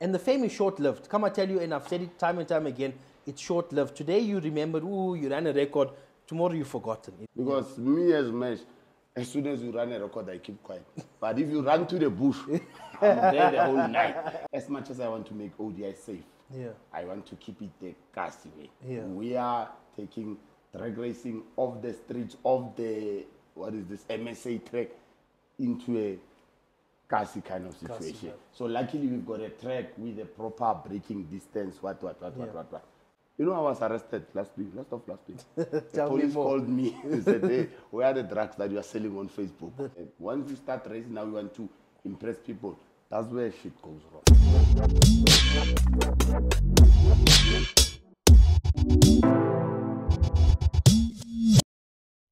And the fame is short-lived. Come, I tell you, and I've said it time and time again, it's short-lived. Today you remember, ooh, you ran a record. Tomorrow you've forgotten. Because me as Mesh, as soon as you run a record, I keep quiet. But if you run to the bush, I'm there the whole night. As much as I want to make ODI safe, I want to keep it the casty way. We are taking drag racing off the streets of the, what is this, MSA track into a casty kind of situation. So luckily we've got a track with a proper braking distance, what. You know, I was arrested last week. The police called me and said, hey, where are the drugs that you are selling on Facebook? Once we start racing, now we want to impress people. That's where shit goes wrong.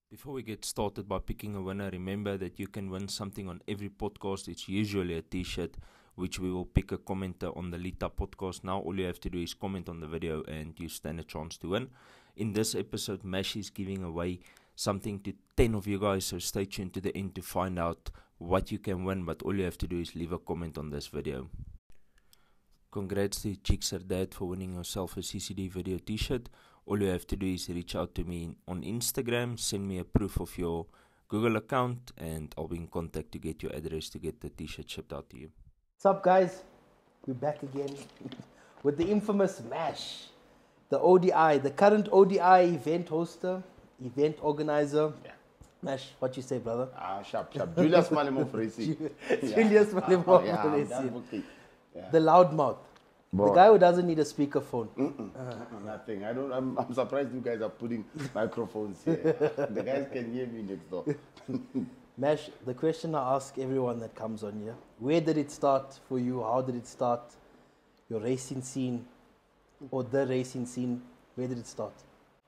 Before we get started by picking a winner, remember that you can win something on every podcast. It's usually a t-shirt, which we will pick a commenter on the Lita podcast. Now all you have to do is comment on the video and you stand a chance to win. In this episode, Mash is giving away something to 10 of you guys, so stay tuned to the end to find out what you can win, but all you have to do is leave a comment on this video. Congrats to Jixer Dad for winning yourself a CCD video t-shirt. All you have to do is reach out to me on Instagram, send me a proof of your Google account, and I'll be in contact to get your address to get the t-shirt shipped out to you. What's up, guys? We're back again with the infamous Mash, the ODI, the current ODI event hoster, event organizer. Mash, what you say, brother? Sharp. Julius Malimov Racing. Julius Malimov Racing. The loudmouth. Bro. The guy who doesn't need a speakerphone. Nothing. I'm surprised you guys are putting microphones here. The guys can hear me next door. Mash, the question I ask everyone that comes on here, where did it start for you? How did it start? Your racing scene or the racing scene, where did it start?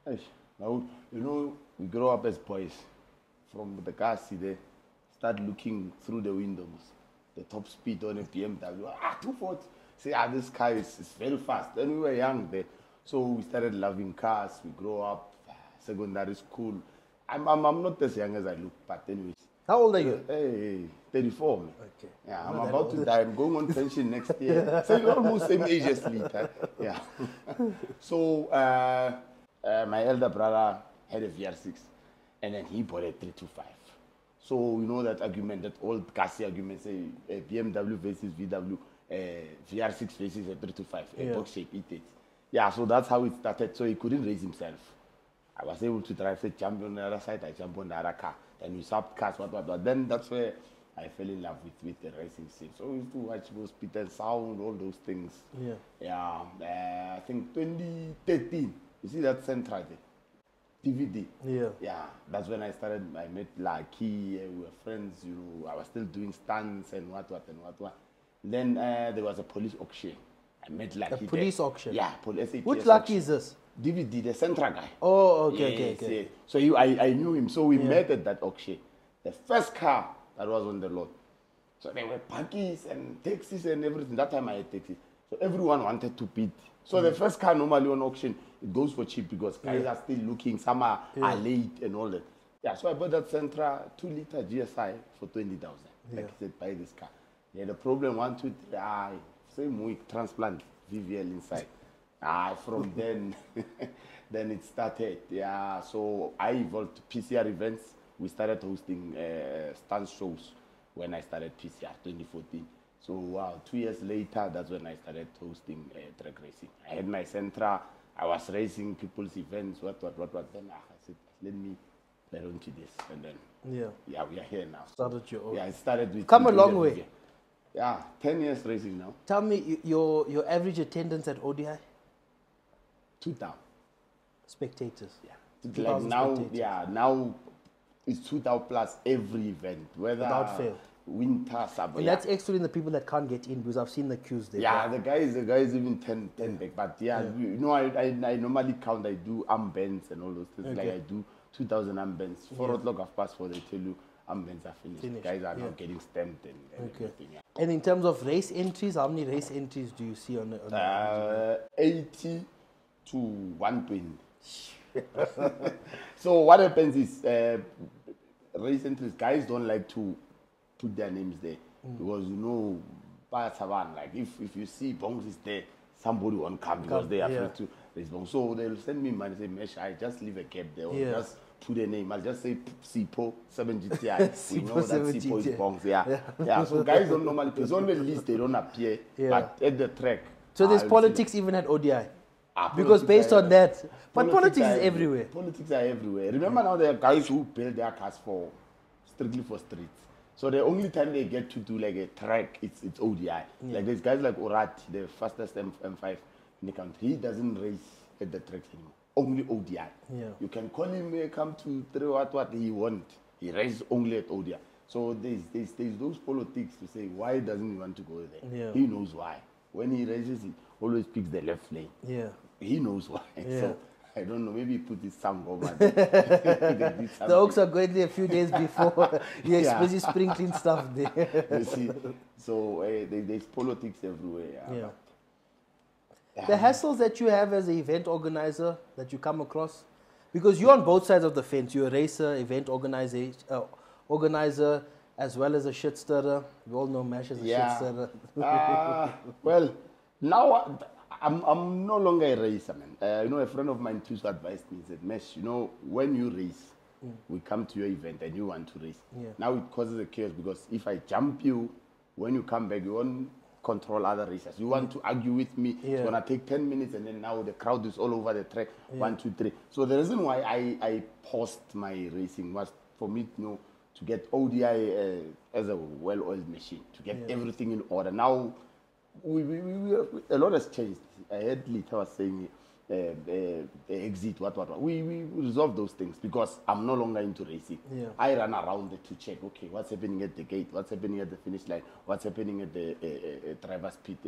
Now, you know, we grow up as boys. From the car seat there, start looking through the windows. The top speed on a BMW, 240. Say, this car is very fast. Then we were young there. So we started loving cars. We grow up, secondary school. I'm not as young as I look, but anyways. How old are you? Hey, 34. Man. Okay. Yeah, I'm about to die. I'm going on pension next year. So you're almost same age as me. Yeah. So my elder brother had a VR6, and then he bought a 325. So you know that argument, that old Cassie argument, say BMW versus VW, VR6 versus a 325, a box shape E30. Yeah, so that's how it started. So he couldn't raise himself. I was able to drive, say, jump on the other side, I jump on the other car. Then we swapped cars, what. Then that's where I fell in love with the racing scene. So we used to watch those Peter and Sound, all those things. Yeah. I think 2013, you see that Central there? DVD. Yeah, that's when I started. I met Lucky, we were friends, you know, I was still doing stunts and what. Then there was a police auction. I met Lucky. A police auction? Yeah, police. Which Lucky is this? DVD, the Central guy. Oh, okay. Yes. So I knew him. So we met at that auction. The first car that was on the lot. So there were parkies and taxis and everything. That time I had taxis. So everyone wanted to bid. So the first car normally on auction, it goes for cheap because guys are still looking. Some are late and all that. Yeah, so I bought that Sentra 2-liter GSI for 20,000. Like I said, buy this car. Yeah, the problem 1, 2, 3, same week, transplant VVL inside. From then, then it started. Yeah, so I evolved to PCR events. We started hosting stunt shows when I started PCR 2014. So 2 years later, that's when I started hosting drag racing. I had my Sentra. I was racing people's events, what. Then I said, let me get onto this. And then, we are here now. Started your own. Yeah, it started with... Come a long way. Yeah, 10 years racing now. Tell me, your average attendance at ODI? 2,000. Spectators. Yeah. Like now, spectators. Now it's 2,000 plus every event. Whether without fail. Winter, summer. And that's excluding the people that can't get in, because I've seen the queues there. Yeah, the guys even 10 back. But you know, I normally count, I do armbands and all those things. Like I do 2,000 armbands. 4 o'clock, 4:30, they tell you armbands are finished. Guys are now getting stamped and everything. Yeah. And in terms of race entries, how many race entries do you see on the 80 to 120. So what happens is race entries, guys don't like to put their names there because, you know, like if you see Bongs is there, somebody won't come because they are afraid to raise Bongs. So they'll send me money, say, Mesh, I just leave a cap there, or just put a name. I'll just say Sipo 7 GTI. We know that Sipo is Bongs. Yeah. So guys don't normally, it's on the list, they don't appear, but at the track. So there's politics even at ODI. Because based on that, but politics is everywhere. Politics are everywhere. Remember now there are guys who build their cars strictly for streets. So the only time they get to do like a track, it's ODI. Like there's guys like Orat, the fastest M5 in the country. He doesn't race at the track anymore. Only ODI. You can call him, come to what he wants. He races only at ODI. So there's those politics to say why doesn't he want to go there? He knows why. When he races, he always picks the left lane. He knows why. So I don't know, maybe he put his song over there. The Oaks are going there a few days before. He's busy sprinkling stuff there. You see, so there's politics everywhere. The hassles that you have as an event organizer that you come across, because you're on both sides of the fence. You're a racer, event organizer, as well as a shit stirrer. We all know Mash as a shit stirrer. Well, now I'm no longer a racer, man. A friend of mine too advised me. He said, Mesh, when you race, we come to your event and you want to race. Now it causes a chaos because if I jump you, when you come back, you won't control other racers. You want to argue with me. It's going to take 10 minutes and then now the crowd is all over the track. 1, 2, 3. So the reason why I paused my racing was for me to get ODI as a well-oiled machine, to get everything in order. Now, we a lot has changed. I heard Lita was saying the exit, what. We resolve those things because I'm no longer into racing. I run around to check, okay, what's happening at the gate, what's happening at the finish line, what's happening at the driver's pit,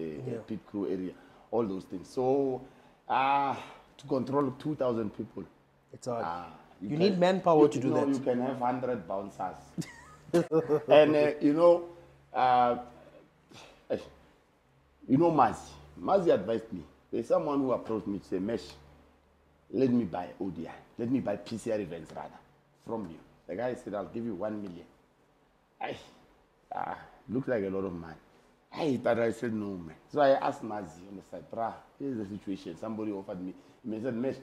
pit crew area, all those things. So, to control 2,000 people. It's hard. You need manpower to do that. You can have 100 bouncers. And, Mazi advised me. There's someone who approached me to say, Mesh, let me buy ODI. Let me buy PCR events rather from you. The guy said, I'll give you 1 million. Looks like a lot of money. I said, no, man. So I asked Mazi on the side, brah, here's the situation. Somebody offered me. He said, Mesh,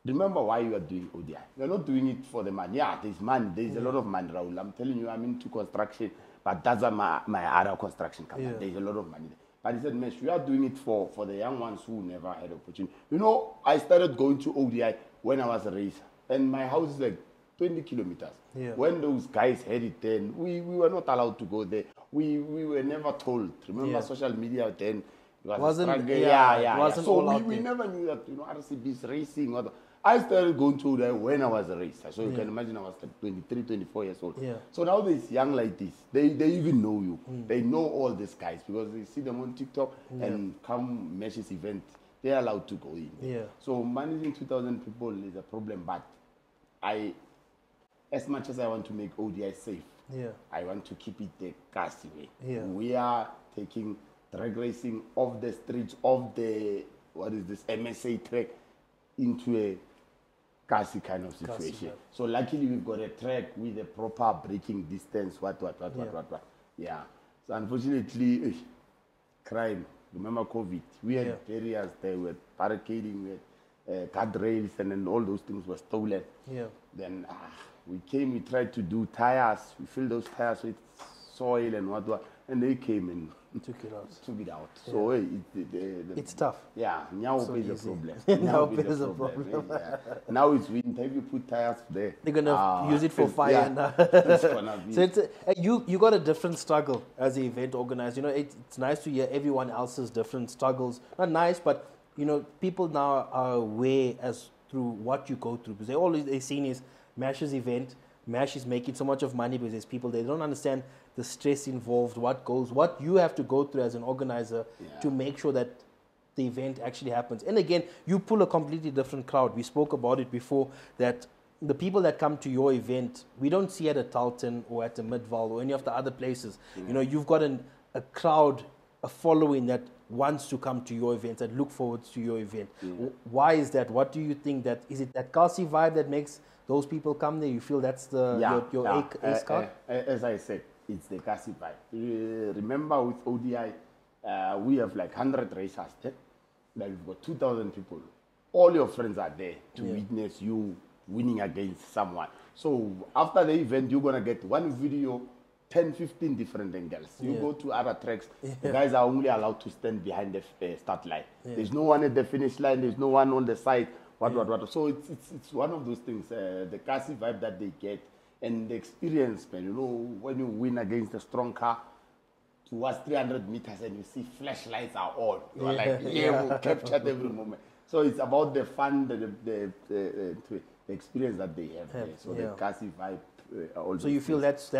remember why you are doing ODI. You're not doing it for the money. Yeah, there's money. There's a lot of money, Raul. I'm telling you, I'm into construction, but that's my other construction company. There's a lot of money there. But he said, Mesh, we are doing it for the young ones who never had opportunity. I started going to ODI when I was a racer. And my house is like 20 kilometers. When those guys had it then, we were not allowed to go there. We were never told. Remember social media then? Wasn't So we never knew that, RCB is racing. I started going to ODI when I was a racer. So you can imagine I was like 23, 24 years old. So now these young like this, they even know you. They know all these guys because they see them on TikTok and come Mesh's event. They're allowed to go in. So managing 2,000 people is a problem. But as much as I want to make ODI safe, I want to keep it the Kasi way. We are taking drag racing off the streets of the, MSA track into a Kasi kind of situation. So luckily we've got a track with a proper braking distance, what. Yeah. So unfortunately, crime. Remember COVID? We had barriers there, we had barricading, we had guardrails, and then all those things were stolen. Then we came, we tried to do tires. We filled those tires with soil and what, and they came and took it out. So it's tough. Yeah, now so is a problem. Now is a problem. Now it's winter. If you put tires there, they're gonna use it for fire. Now. It's gonna be. So you got a different struggle as an event organizer. It's nice to hear everyone else's different struggles. Not nice, but people now are aware as through what you go through because they're seeing is Mash's event. Mash is making so much of money because there's people they don't understand the stress involved, what you have to go through as an organizer to make sure that the event actually happens. And again, you pull a completely different crowd. We spoke about it before that the people that come to your event, we don't see at a Talton or at a Midval or any of the other places. You've got a crowd, a following that wants to come to your event, that look forward to your event. Why is that? What do you think that, is it that Kasi vibe that makes those people come there? You feel that's your ace card? As I said, it's the Kasi vibe. Remember with ODI, we have like 100 racers. Like we've got 2,000 people. All your friends are there to witness you winning against someone. So after the event, you're going to get one video, 10, 15 different angles. You go to other tracks, the guys are only allowed to stand behind the start line. There's no one at the finish line, there's no one on the side, what. So it's one of those things, the Kasi vibe that they get and the experience, man. You know, when you win against a strong car, towards 300 meters and you see flashlights are on. You're like, we'll capture every moment. So it's about the fun, the experience that they have there. So the Kasi vibe also. So you feel that's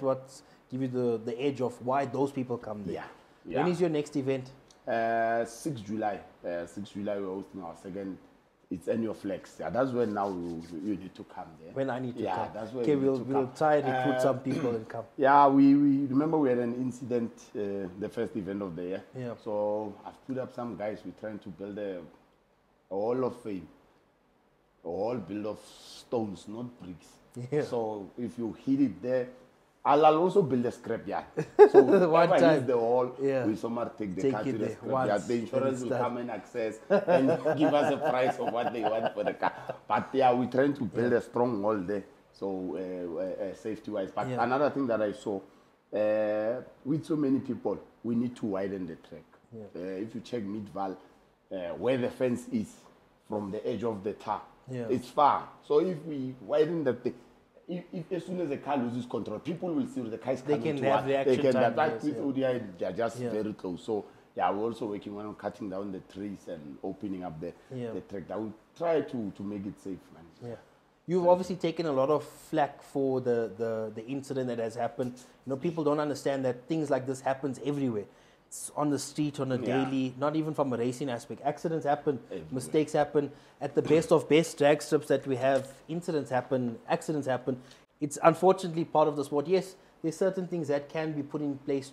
what give you the edge of why those people come there. Yeah. When is your next event? 6 July. 6 July we're hosting our second. It's annual flex. Yeah, that's when now you need to come there. When I need to come. That's when okay, we'll try and recruit some people and come. Yeah, we remember we had an incident the first event of the year. Yeah. So I've put up some guys. We're trying to build a hall of fame, a hall built of stones, not bricks. Yeah. So if you hit it there, I'll also build a scrapyard. So one time, use the hall, we somehow take the car to the scrapyard. Once, the insurance will come and access and give us a price of what they want for the car. But yeah, we're trying to build a strong wall there, so safety-wise. But another thing that I saw, with so many people, we need to widen the track. If you check Midval, where the fence is from the edge of the tar, it's far. So if we widen the thing, if as soon as the car loses control, people will see the car is coming to us. They can have that with ODI, they're just very close. So yeah, we're also working on cutting down the trees and opening up the track. That will try to make it safe, man. Yeah. You've obviously taken a lot of flack for the incident that has happened. You know, people don't understand that things like this happens everywhere. It's on the street, on a daily, not even from a racing aspect. Accidents happen, mistakes happen. At the best of best drag strips that we have, incidents happen, accidents happen. It's unfortunately part of the sport. Yes, there's certain things that can be put in place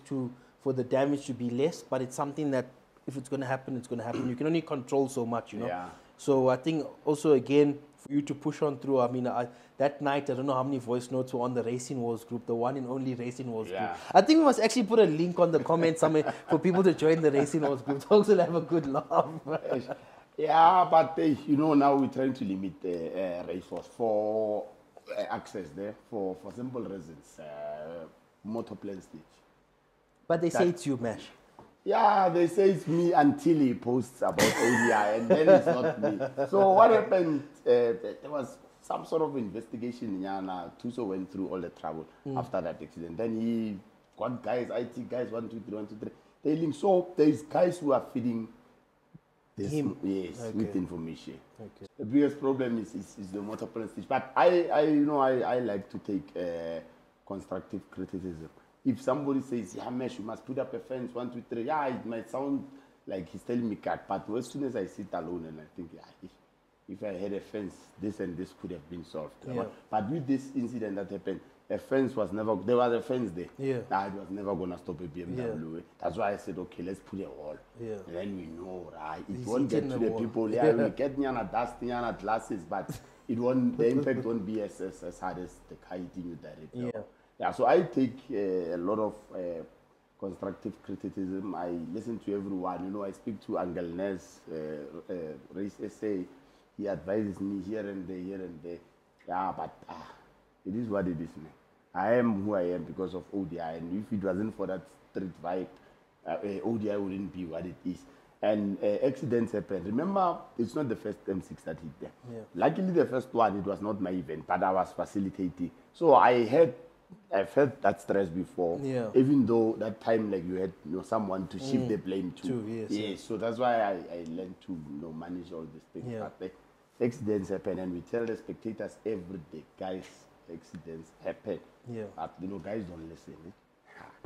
for the damage to be less, but it's something that if it's going to happen, it's going to happen. You can only control so much, you know. Yeah. So I think also, again, for you to push on through, I mean, that night, I don't know how many voice notes were on the Racing Wars group, the one and only Racing Wars group. I think we must actually put a link on the comment somewhere for people to join the Racing Wars group. Folks will have a good laugh. Yeah, but you know, now we're trying to limit the race force for access there for simple reasons. Motorplane stage. But they say it's you, Mash. Yeah, they say it's me until he posts about ODI, and then it's not me. So what happened, there was some sort of investigation in Yana. Tuso went through all the trouble after that accident. Then he got guys, IT guys, 1, 2, 3, 1, 2, 3. They link. So there's guys who are feeding this, with information. Okay. The biggest problem is the motorplane stage. But I like to take constructive criticism. If somebody says, yeah, Mesh, you must put up a fence, 1, 2, 3, yeah, it might sound like he's telling me cut, but as soon as I sit alone and I think, yeah, if I had a fence, this and this could have been solved. Yeah. But with this incident that happened, a fence was never, there was a fence there. Yeah. Nah, it was never going to stop a BMW. Yeah. That's why I said, okay, let's put a wall. Yeah. And then we know, right? It won't get to the people. Yeah, we get Nyana dust, Nyana glasses, but it won't, the impact won't be as hard as the car hitting you directly. Yeah. Yeah, so I take a lot of constructive criticism. I listen to everyone. You know, I speak to Angel Ness, Race SA. He advises me here and there. Yeah, but it is what it is, man. I am who I am because of ODI. And if it wasn't for that street vibe, ODI wouldn't be what it is. And accidents happen. Remember, it's not the first M6 that hit there. Yeah. Luckily, the first one, it was not my event, but I was facilitating. So I felt that stress before, even though that time like you had someone to shift the blame to. Yes. So that's why I learned to manage all these things. Yeah. But accidents happen, and we tell the spectators every day, guys, accidents happen. Yeah. But guys don't listen.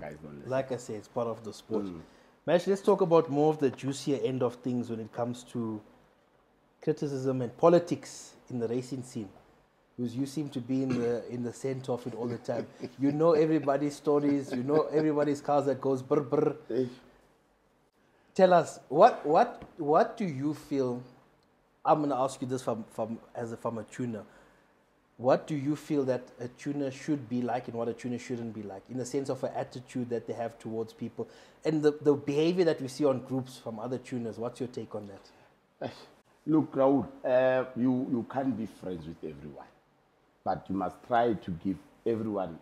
Guys don't listen. Like I say, it's part of the sport. Mash, let's talk about more of the juicier end of things when it comes to criticism and politics in the racing scene. Because you seem to be in the center of it all the time. You know everybody's stories. You know everybody's cars that goes brr brr. Tell us, what do you feel? I'm going to ask you this from a tuner. what do you feel that a tuner should be like and what a tuner shouldn't be like, in the sense of an attitude that they have towards people and the behavior that we see on groups from other tuners? What's your take on that? Look, Raul, you can't be friends with everyone, but you must try to give everyone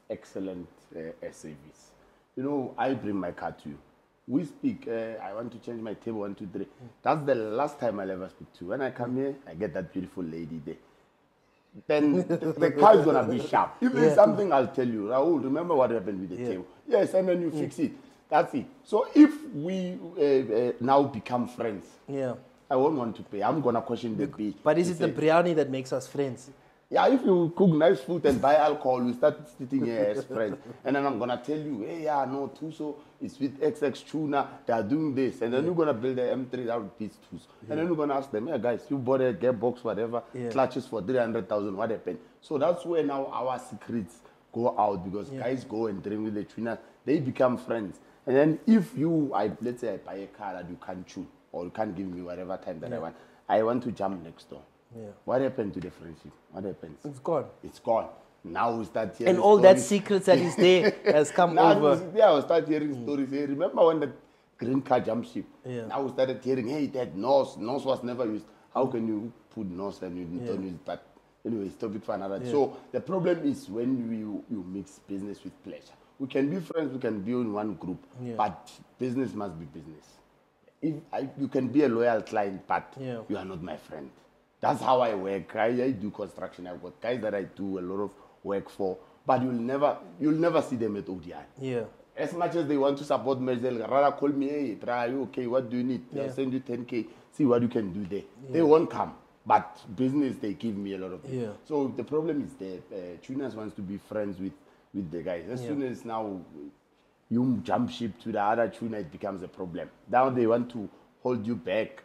excellent service. You know, I bring my car to you. We speak, I want to change my table, 1, 2, 3. That's the last time I'll ever speak to you. When I come here, I get that beautiful lady there. Then the car is going to be sharp. If there's something, I'll tell you. Raul, remember what happened with the table? Yes, and then you fix it. That's it. So if we now become friends, I won't want to pay. I'm going to question the pay. But is it the biryani that makes us friends? Yeah, if you cook nice food and buy alcohol, we start sitting here as friends. And then I'm going to tell you, hey, yeah, no, Tuso is with XX Tuna. They are doing this. And then you're going to build an M3 that would beat Tuso. And then you're going to ask them, yeah, guys, you bought a gearbox, whatever, clutches for 300,000, what happened? So that's where now our secrets go out, because guys go and drink with the tuner. They become friends. And then if you, let's say I buy a car that you can't tune, or you can't give me whatever time that I want to jump next door. What happened to the friendship? What happens? It's gone. It's gone. Now we start hearing and all stories. that secrets that is there has come now over. We start hearing stories. Hey, remember when the green car jumped ship? Now we started hearing, hey, that nose was never used. How can you put nose and you don't use it? But anyway, it's topic for another. So the problem is when you mix business with pleasure. We can be friends, we can be in one group, but business must be business. You can be a loyal client, but you are not my friend. That's how I work. I do construction. I've got guys that I do a lot of work for, but you'll never see them at ODI. As much as they want to support me, they'll rather call me, hey, are you okay? What do you need? I'll send you 10K. See what you can do there. They won't come, but business, they give me a lot of things. So the problem is that tuners wants to be friends with the guys. As soon as now you jump ship to the other tuner, it becomes a problem. Now they want to hold you back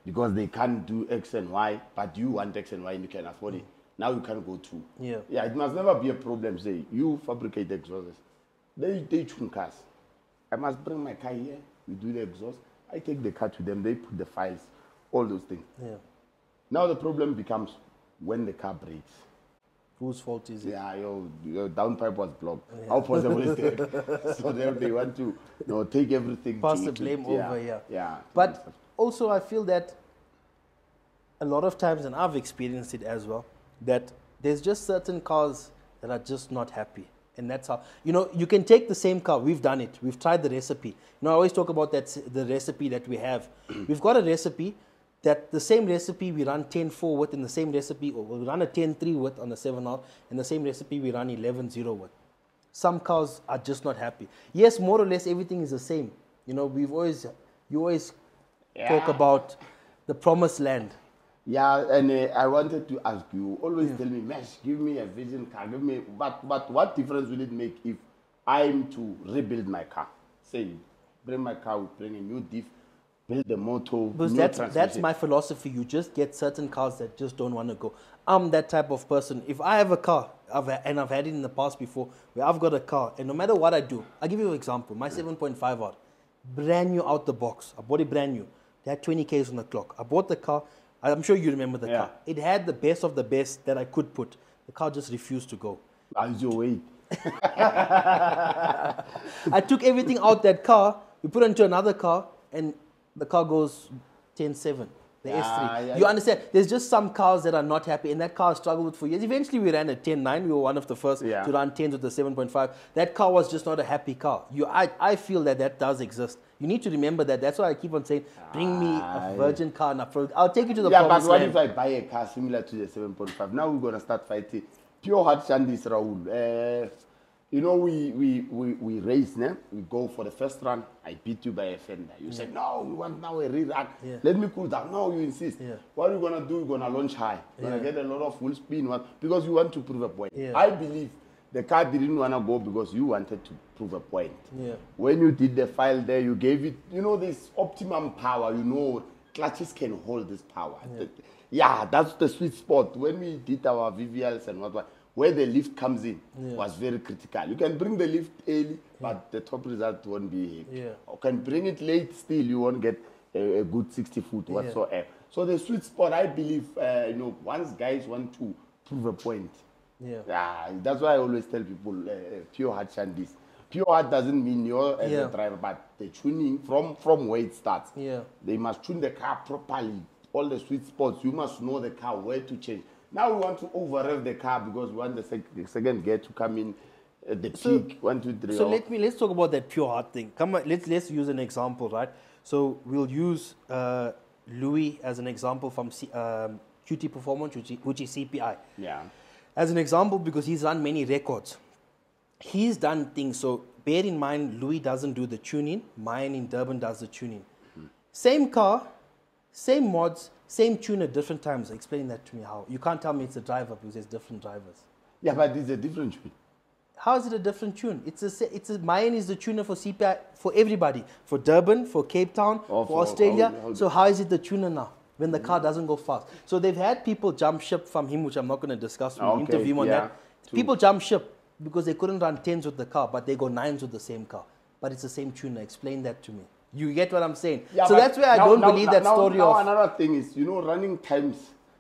because they can't do X and Y, but you want X and Y and you can afford it. Now you can't go to. It must never be a problem. Say, you fabricate the exhausts. They tune cars. I must bring my car here, we do the exhaust. I take the car to them, they put the files, all those things. Now the problem becomes when the car breaks. Whose fault is it? Yeah, your downpipe was blocked. How possible is that? So they want to take everything. Pass the blame over, Yeah. But also I feel that a lot of times, and I've experienced it as well, that there's just certain cars that are just not happy. And that's how, you can take the same car. We've done it. We've tried the recipe. I always talk about the recipe that we have. We've got a recipe that the same recipe we run 10.4 with, in the same recipe, or we run a 10.3 with on the 7R, and the same recipe we run 11.0 with. Some cars are just not happy. Yes, more or less everything is the same. You always talk about the promised land. Yeah, and I wanted to ask you, always tell me, Mesh, give me a vision car, but what difference will it make if I'm to rebuild my car? Say, bring my car, we bring a new diff, build the motor, because that's my philosophy. You just get certain cars that just don't want to go. I'm that type of person. If I have a car, and I've had it in the past before, where I've got a car, and no matter what I do, I'll give you an example. My 7.5R, brand new out the box. I bought it brand new. They had 20 Ks on the clock. I bought the car. I'm sure you remember the car. It had the best of the best that I could put. The car just refused to go. How's your weight? I took everything out that car. We put it into another car, and the car goes 10.7. The S3. You understand? There's just some cars that are not happy, and that car struggled with for years. Eventually, we ran a 10.9. We were one of the first to run 10s with the 7.5. That car was just not a happy car. I feel that does exist. You need to remember that. That's why I keep on saying, bring me a virgin car. I'll take you to the promised land. But what if I buy a car similar to the 7.5? Now we're going to start fighting. Pure heart Shandis, Raul. We race, né? We go for the first run. I beat you by a fender. You said, no, we want now a rerun. Let me cool down. No, you insist. What are you going to do? You're going to launch high. You're going to get a lot of full spin because you want to prove a point. I believe the car didn't want to go because you wanted to prove a point. When you did the file there, you gave it, this optimum power. Clutches can hold this power. That's the sweet spot. When we did our VVLs and what, where the lift comes in was very critical. You can bring the lift early, but the top result won't be heavy. You can bring it late, still you won't get a good 60 foot whatsoever. So the sweet spot, I believe, once guys want to prove a point. Yeah. That's why I always tell people, pure heart shandies. Pure heart doesn't mean you're as a driver, but the tuning from where it starts. Yeah. They must tune the car properly, all the sweet spots. You must know the car, where to change. Now we want to over-rev the car because we want the second gear to come in at the peak. 1, 2, 3. So let's talk about that pure heart thing. Come on, let's use an example, right? So we'll use Louis as an example from QT Performance, which is CPI. Yeah. As an example, because he's run many records. He's done things, so bear in mind, Louis doesn't do the tuning. Mine in Durban does the tuning. Same car, same mods, same tune at different times. Explain that to me how. You can't tell me it's a driver because there's different drivers. Yeah, but it's a different tune. How is it a different tune? Mine is the tuner for CPI for everybody. For Durban, for Cape Town, for Australia. So how is it the tuner now? When the car doesn't go fast. So they've had people jump ship from him, which I'm not going to discuss. We'll interview him on that. People jump ship because they couldn't run 10s with the car, but they go 9s with the same car. But it's the same tuner. Explain that to me. You get what I'm saying? Yeah, so that's where I don't believe that story now of... Another thing is, running times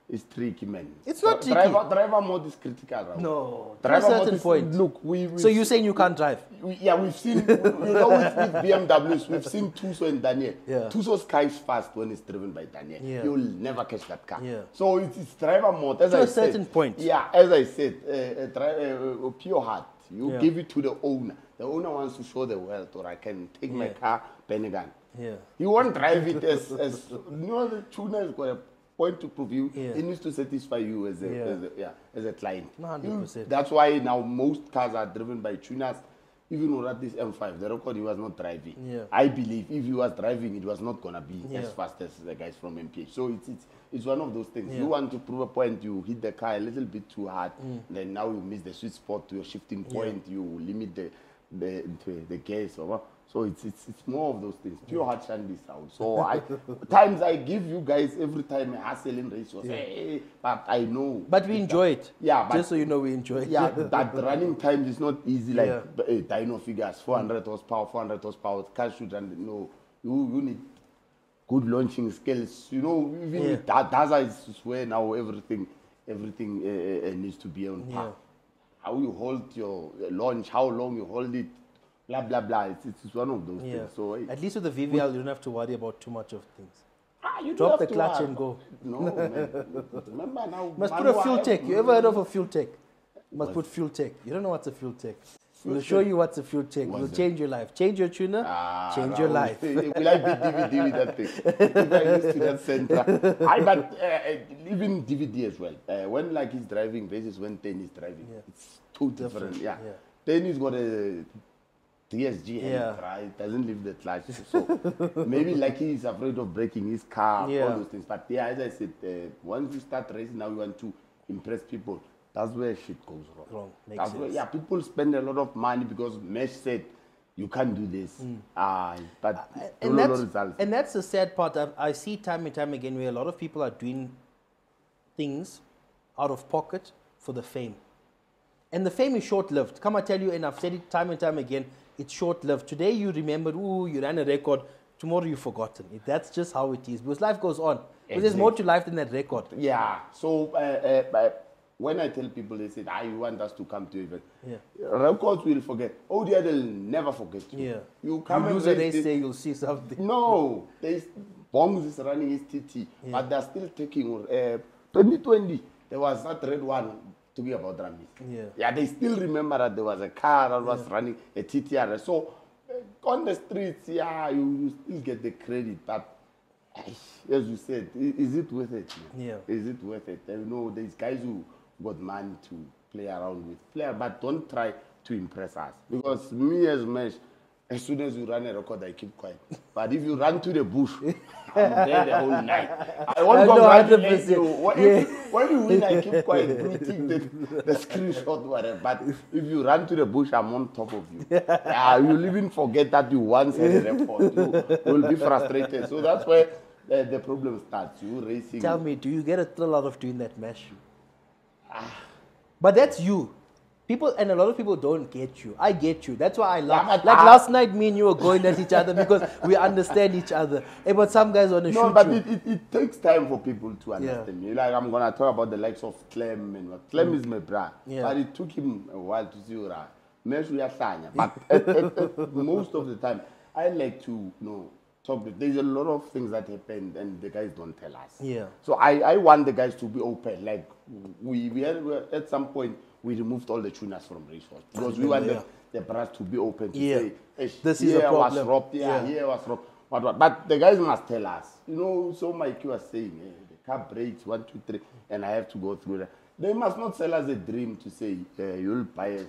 is tricky, man. It's not tricky. Driver mode is critical. Right? No, driver to a certain point. Look, so you're saying you can't drive? We've seen, with BMWs, we've seen Tuso and Daniel. Yeah. Tuso's car is fast when it's driven by Daniel. Yeah. You'll never catch that car. Yeah. So it's driver mode. As to I a certain point. Yeah, as I said, pure heart. You give it to the owner. The owner wants to show the wealth, or I can take my car, Pentagon. Yeah. You won't drive it as the tuner has got a point to prove you. It needs to satisfy you as a client. 100%. That's why now most cars are driven by tuners. Even without this M5, the record he was not driving. Yeah. I believe if he was driving, it was not gonna be as fast as the guys from MPH. So it's one of those things. Yeah. You want to prove a point, you hit the car a little bit too hard, then now you miss the sweet spot to your shifting point. You limit the gears. So it's more of those things. Pure heart shandy sound. So times I give you guys every time a hustling race was hey, but I know. But we enjoy it. Yeah, but just so you know, we enjoy it. Yeah, that running time is not easy like dyno figures. 400 horsepower, 400 horsepower. Car should run. No, you need good launching skills. Even Daza is where now everything needs to be on par. How you hold your launch, how long you hold it. Blah, blah, blah. It's one of those things. So at least with the VVL, you don't have to worry about too much of things. You drop the clutch and go. No, man. Remember now. Must put a fuel tech. You ever heard of a fuel tech? Must put fuel tech. You don't know what's a fuel tech. We'll show you what's a fuel tech. We'll change your life. Change your tuner, change your life. Will I be DVD with that thing? If I used to that center. But even DVD as well. When he's driving versus when Ten is driving, it's too different. Yeah. Ten has got a DSG hand, right? Doesn't leave the clutch. So maybe he's afraid of breaking his car, all those things. But as I said, once you start racing, now you want to impress people. That's where shit goes wrong. Makes sense. Where, people spend a lot of money because Mesh said, you can't do this. But no results. And that's the sad part. I see time and time again where a lot of people are doing things out of pocket for the fame. And the fame is short-lived. Come I tell you, and I've said it time and time again, it's short-lived. Today you remember, you ran a record. Tomorrow you've forgotten. That's just how it is. Because life goes on. Because there's more to life than that record. Yeah. So when I tell people, they say, you want us to come to event. Records will forget. ODI will never forget you. You come and lose a race day, you'll see something. No. Bongs is running his TT. But they're still taking 2020. There was that red one. Talking about Ramis. They still remember that there was a car that was running a TTR. So on the streets, you still get the credit. But as you said, is it worth it? Is it worth it? There's guys who got money to play around with. But don't try to impress us. Because me as Mesh, as soon as you run a record, I keep quiet. But if you run to the bush, I'm there the whole night. I won't congratulate you. When you win, I keep quiet, tweeting the screenshot, whatever. But if you run to the bush, I'm on top of you. You'll even forget that you once had a record. You'll be frustrated. So that's where the problem starts. You racing. Tell me, do you get a thrill out of doing that Mesh? But that's you. People, and a lot of people don't get you. I get you. That's why I love. but Like last night, me and you were going at each other because we understand each other. Hey, but some guys want to shoot but you. it takes time for people to understand me. Like I'm gonna talk about the likes of Clem and what. Clem is my bra, but it took him a while to see Ura. But at most of the time, I like to talk. There's a lot of things that happen and the guys don't tell us. Yeah. So I want the guys to be open. Like we had at some point. We removed all the tuners from Raceway because we want the brass to be open to say, this is a problem. Was robbed, here was robbed. What. But the guys must tell us. So Mikey was saying, the car breaks, 1, 2, 3, and I have to go through that. They must not sell us a dream to say, you'll buy a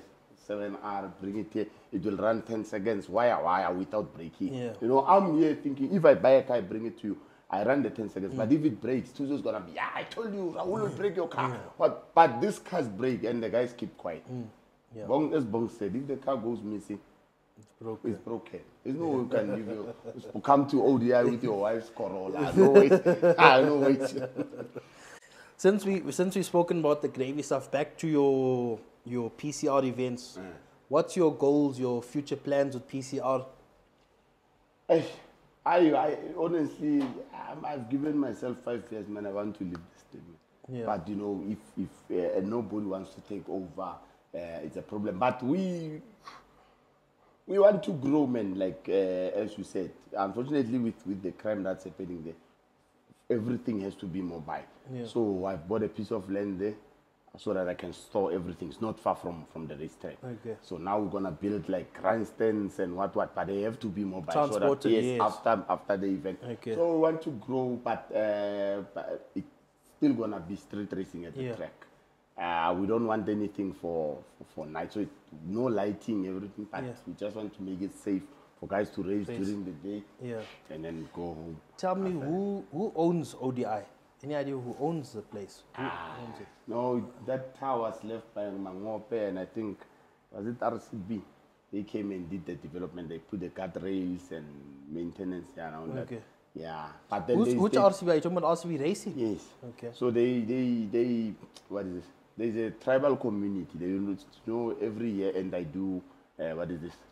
7R, bring it here, it will run 10 seconds, wire, without breaking. Yeah. I'm here thinking, if I buy a car, I bring it to you, I run the 10 seconds, but if it breaks, Tuzo's gonna be, I told you, Raul will break your car. But this car's break and the guys keep quiet. As Bong said, if the car goes missing, it's broken. There's no way you can leave you come to ODI with your wife's Corolla. No wait. Since we've spoken about the gravy stuff, back to your PCR events. What's your goals, your future plans with PCR? I honestly, I've given myself 5 years, man. I want to leave this thing. But if nobody wants to take over, it's a problem. But we want to grow, man. Like as you said, unfortunately, with the crime that's happening there, everything has to be mobile. So I bought a piece of land there so that I can store everything. It's not far from the racetrack. So now we're gonna build like grandstands and what, but they have to be mobile. Transported, so that, after the event. So we want to grow, but it's still gonna be street racing at the track. We don't want anything for night, so no lighting, everything. But we just want to make it safe for guys to race during the day, and then go home. Tell me, who owns ODI? Any idea who owns the place? Who owns it? No, that tower was left by Mangope, and I think, was it RCB? They came and did the development. They put the guardrails and maintenance around that. Yeah. But then which RCB? Are you talking about RCB Racing? Yes. Okay. So they what is this? There's a tribal community. They know every year, and I do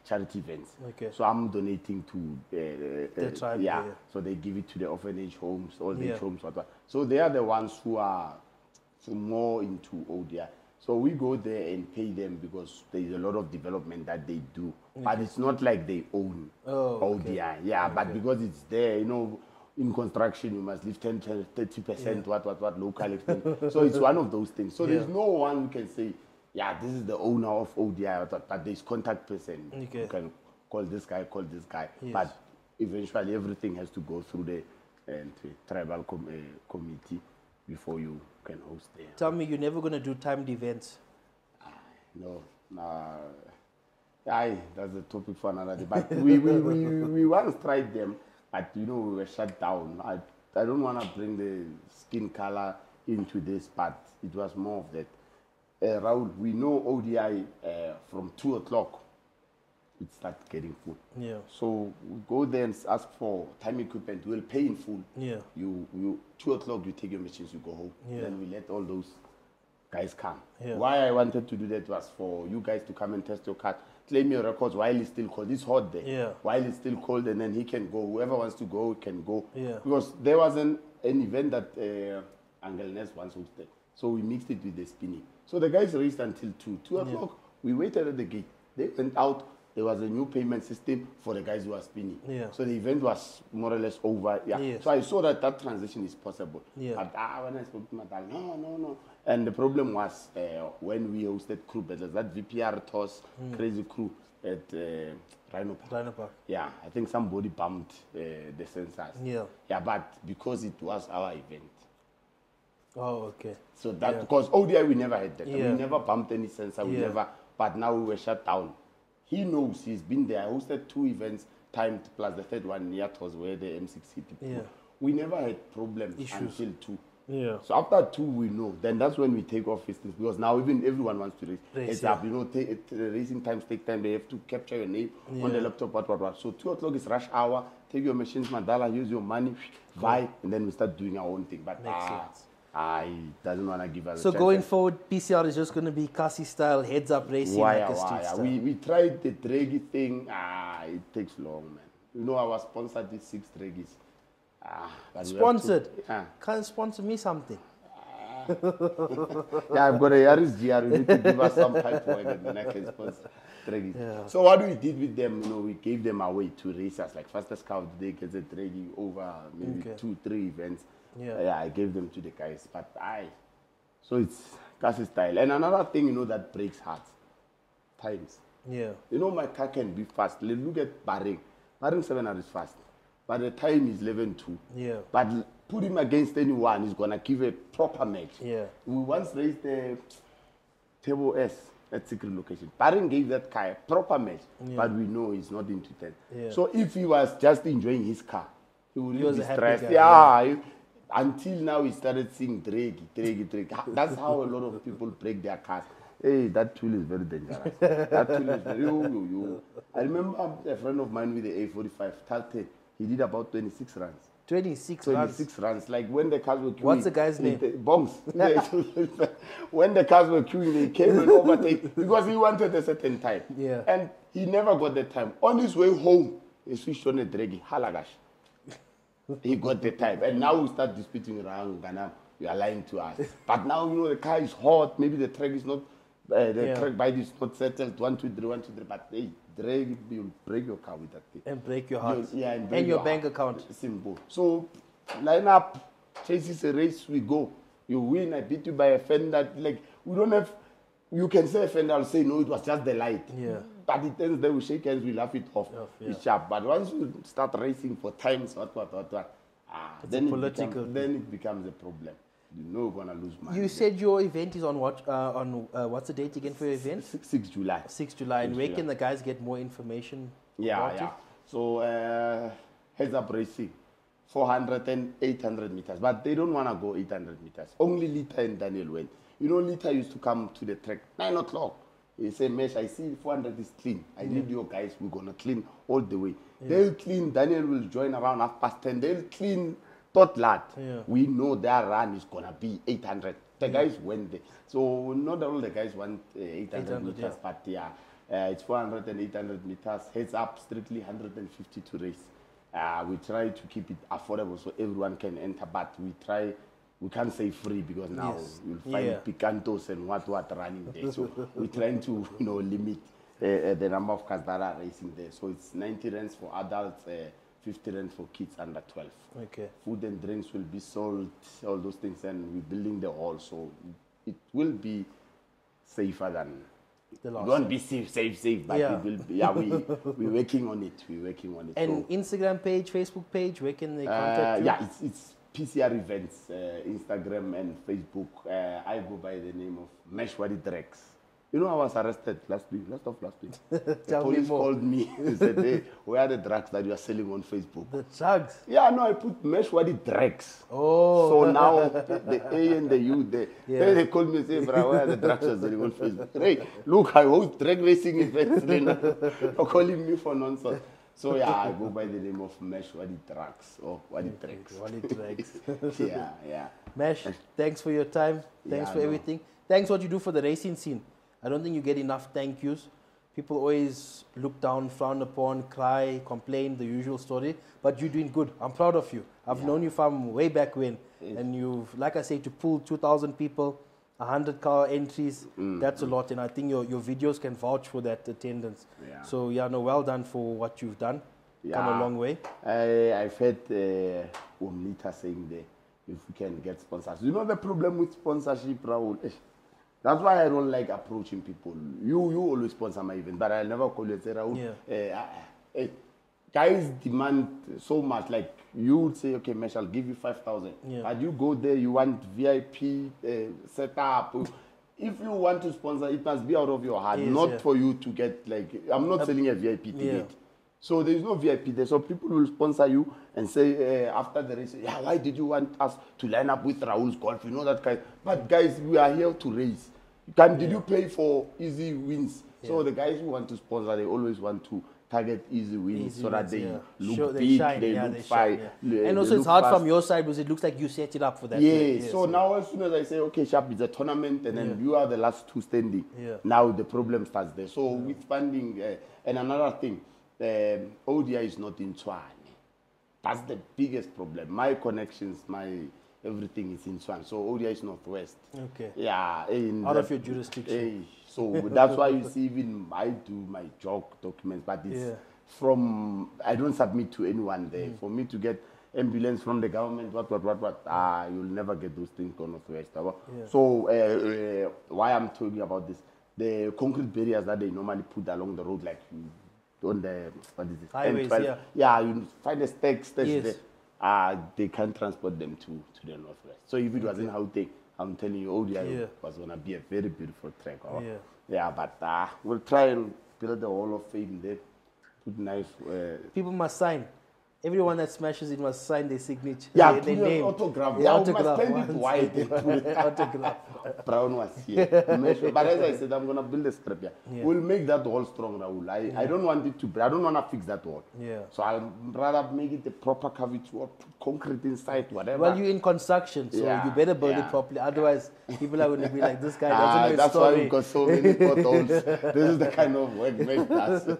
charity events. So I'm donating to the tribe. So they give it to the orphanage homes, old age homes, what. So they are the ones who are more into ODI. So we go there and pay them because there is a lot of development that they do. But it's not like they own ODI. But because it's there, in construction, you must leave 10, 30%, what local expense. So it's one of those things. So there's no one who can say, this is the owner of ODI, but there's contact person. You can call this guy. But eventually everything has to go through the tribal committee before you can host there. Tell me, you're never going to do timed events? No. That's a topic for another day. But we once tried them, but we were shut down. I don't want to bring the skin color into this, but it was more of that. Raul, we know ODI from 2 o'clock, it starts getting full. So we go there and ask for time equipment. We'll pay in full. You 2 o'clock, you take your machines, you go home. Then we let all those guys come. Why I wanted to do that was for you guys to come and test your car, claim your records while it's still cold. It's hot there. While it's still cold, and then he can go. Whoever wants to go can go. Because there was an event that Angel Ness once hosted. So we mixed it with the spinning. So the guys raced until 2. 2 o'clock, we waited at the gate. They went out. There was a new payment system for the guys who were spinning. So the event was more or less over. So I saw that transition is possible. But when I spoke to my dad, no. And the problem was when we hosted crew battles, that VPR toss, crazy crew at Rhino Park. I think somebody bumped the sensors. But because it was our event. So that because ODI we never had that. We never bumped any sensor. We never. But now we were shut down. He knows. He's been there. I hosted 2 events timed plus the third one near was where the M6 hit people. We never had problems until 2. So after 2 we know. Then that's when we take off distance because now even everyone wants to race. It's up. The racing times take time. They have to capture your name on the laptop. What. So 2 o'clock is rush hour. Take your machines, Mandala. Use your money, buy, and then we start doing our own thing. But makes sense. He doesn't want to give us So a chance. going forward, PCR is just going to be Kasi style, heads up racing, like a street style. We tried the draggy thing. It takes long, man. You know, our sponsor did 6 draggies. Sponsored? Can't sponsor me something. Yeah, I've got a Yaris GR. You need to give us some pipe work and then I can sponsor draggies. Yeah. So what we did with them, you know, we gave them away to racers. Like fastest cow today gets a draggy over maybe 2-3 events. Yeah, I gave them to the guys. But so it's Kasi style. And another thing, you know, that breaks hearts. Times. Yeah. You know, my car can be fast. Look at Bahrain. Bahrain 700 is fast. But the time is 11-2. Yeah. But put him against anyone, he's going to give a proper match. Yeah. We once raced the Table S at secret location. Bahrain gave that car a proper match. But we know he's not into 10. Yeah. So if he was just enjoying his car, he wouldn't be stressed. Until now, he started seeing Drake. That's how a lot of people break their cars. Hey, that tool is very dangerous. That tool is very... I remember a friend of mine with the A45, Talte, he did about 26 runs. 26 runs. Like when the cars were queuing. What's the guy's name? Bongs. When the cars were queuing, they came and overtake because he wanted a certain time. Yeah. And he never got the time. On his way home, he switched on a draggy. Halagash. He got the time. And now we start disputing around Ghana. You are lying to us. But now, you know, the car is hot. Maybe the track is not, track bite is not settled. 1, 2, 3, 1, 2, 3. But hey, drag, you'll break your car with that thing. And break your heart. And your bank account. Simple. So, line up, chases a race, we go. You win, I beat you by a fender. Like, we don't have, you can say a fender, I'll say, no, it was just the light. Yeah. But it ends there, we shake hands, we laugh it off. It's sharp. But once you start racing for times, then it becomes a problem. You know you're gonna lose money. You said your event is on what? What's the date again for your event? 6 July. 6 July. And where can the guys get more information? About it? So heads up racing, 400 and 800 meters. But they don't wanna go 800 meters. Only Lita and Daniel went. You know, Lita used to come to the track 9 o'clock. He said, Mesh, I see 400 is clean. I need your guys. We're going to clean all the way. They'll clean. Daniel will join around 10:30. They'll clean tot lad. We know their run is going to be 800. The guys went there. So not all the guys want 800 meters, but it's 400 and 800 meters. Heads up, strictly 150 to race. We try to keep it affordable so everyone can enter, but we can't say free because now you'll find picantos and what running there. So we're trying to limit the number of cars that are racing there. So it's 90 rands for adults, 50 rands for kids under 12. Okay. Food and drinks will be sold, all those things, and we're building the hall. So it will be safer than... It won't be safe, but it will be, we're working on it. And so, Instagram page, Facebook page, where can they contact you? It's PCR Events, Instagram and Facebook. I go by the name of Meshwadi Drex. You know, I was arrested last week. The police called me and said, hey, where are the drugs that you are selling on Facebook? The drugs? Yeah, no, I put Meshwadi Drex. Oh. So now the A and the U, they called me and said, bro, where are the drugs you are selling on Facebook? Hey, look, I host drag racing events. You're calling me for nonsense. So I go by the name of Mesh Wadi Drugs or Wadi Drex. Wadi Drex. Yeah. Mesh, thanks for your time. Thanks for everything. Thanks what you do for the racing scene. I don't think you get enough thank yous. People always look down, frown upon, cry, complain, the usual story. But you're doing good. I'm proud of you. I've known you from way back when. And you've, like I say, to pull 2,000 people, 100 car entries, that's a lot. And I think your videos can vouch for that attendance. Yeah. So, well done for what you've done. Come a long way. I've heard Umnita saying there, if we can get sponsors. You know the problem with sponsorship, Raul? That's why I don't like approaching people. You always sponsor my event, but I'll never call you and say, Raul, guys demand so much. Like, you would say, okay, Mesh, I'll give you 5,000. But you go there, you want VIP setup. If you want to sponsor, it must be out of your heart, not for you to get, like, I'm not selling a VIP ticket. So there is no VIP there. So people will sponsor you and say after the race, why did you want us to line up with Raul's golf? You know that guy. But guys, we are here to race. Did you pay for easy wins? So the guys who want to sponsor, they always want to target easy wins so that they look Show, big, shine, they yeah, look they fine. shine, yeah. And also it's hard from your side because it looks like you set it up for that. Yeah, Yes, so now as soon as I say, okay, Sharp, it's a tournament and then you are the last two standing, now the problem starts there. So with funding, and another thing, ODI is not in Tshwane. That's the biggest problem. My connections, my everything is in Tshwane. So ODI is Northwest. Okay. Yeah. Out of your jurisdiction. So that's why you see even I do my job documents, but it's from, I don't submit to anyone there. For me to get ambulance from the government, you'll never get those things on Northwest. So why I'm talking about this, the concrete barriers that they normally put along the road, like on the, what is it? Highways, N12, you find a stage there. They can't transport them to the Northwest. So if it was in Gauteng, I'm telling you, ODI was going to be a very beautiful track. But we'll try and build the Hall of Fame there. Put nice. People must sign. Everyone that smashes it must sign their signature. Yeah, their name. Autograph. Yeah, autograph. autograph. Must white and put it. Autograph. Brown was here. But as I said, I'm going to build a strip here. We'll make that wall strong, Raul. I don't want it to break. I don't want to fix that wall. So I'll rather make it the proper cavity wall, put concrete inside, whatever. Well, you're in construction, so you better build it properly. Otherwise, people are going to be like, this guy doesn't know his that's story. Why we've got so many potholes. This is the kind of work Mesh does.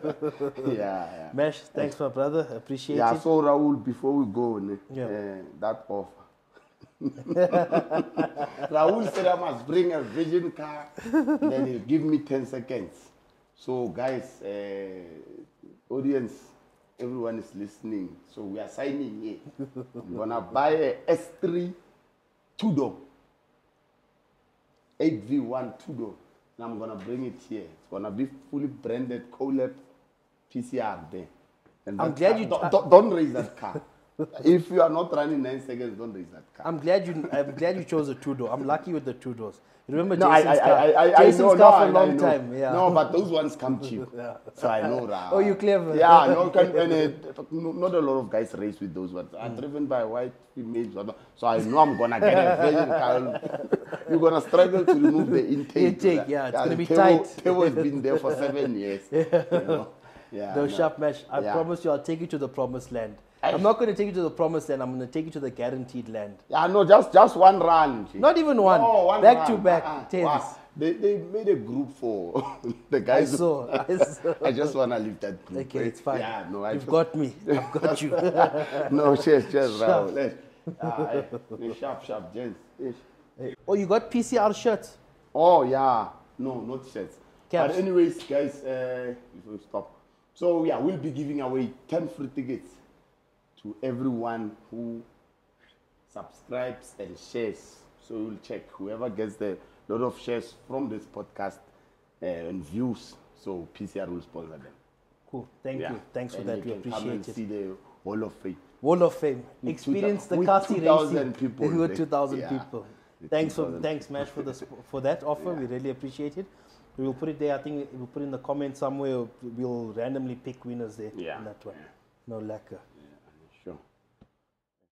Mesh, thanks, my brother. Appreciate it. Yeah, so Raul, before we go, that offer. Raul said I must bring a Vision car, then he'll give me 10 seconds. So guys, audience, everyone is listening. So we are signing here. I'm gonna buy a S3 two-door, 8V1 two-door, and I'm gonna bring it here. It's gonna be fully branded Colab PCR there. And I'm glad you don't raise that car. If you are not running 9 seconds, don't raise that car. I'm glad you chose a two-door. I'm lucky with the two doors. You remember no, Jason's car? Jason's car for a long time. Yeah. No, but those ones come cheap. So I know that. Oh, you clever. Yeah, not a lot of guys race with those ones. I'm driven by white females. So I know I'm going to get a Vision car. You're going to struggle to remove the intake. It's going to be tight. Table has been there for 7 years. You know? No, Sharp Mesh, I promise you I'll take you to the promised land. I'm not going to take you to the promised land. I'm going to take you to the guaranteed land. Yeah, no, just one run. Not even one. No, one back run. to back. Tens. Wow. They made a group for the guys. I saw. I just want to leave that group. Okay, it's fine. Yeah, no, You've got me. I've got you. No, cheers, Raul. Sharp, gents. Oh, you got PCR shirts? Oh, yeah. No, not shirts. Caps. But anyways, guys, before we stop. So, yeah, we'll be giving away 10 free tickets to everyone who subscribes and shares. So we'll check whoever gets the lot of shares from this podcast and views. So PCR will sponsor them. Cool. Thank you. Thanks for that. We appreciate come and it. See the Hall of Fame. Wall of Fame. Experience the Kasi racing. 2,000 people. With 2,000 people. Thanks, Mesh, for that offer. We really appreciate it. We will put it there. I think we'll put in the comments somewhere. We'll randomly pick winners there. Yeah. On that one. No lacquer.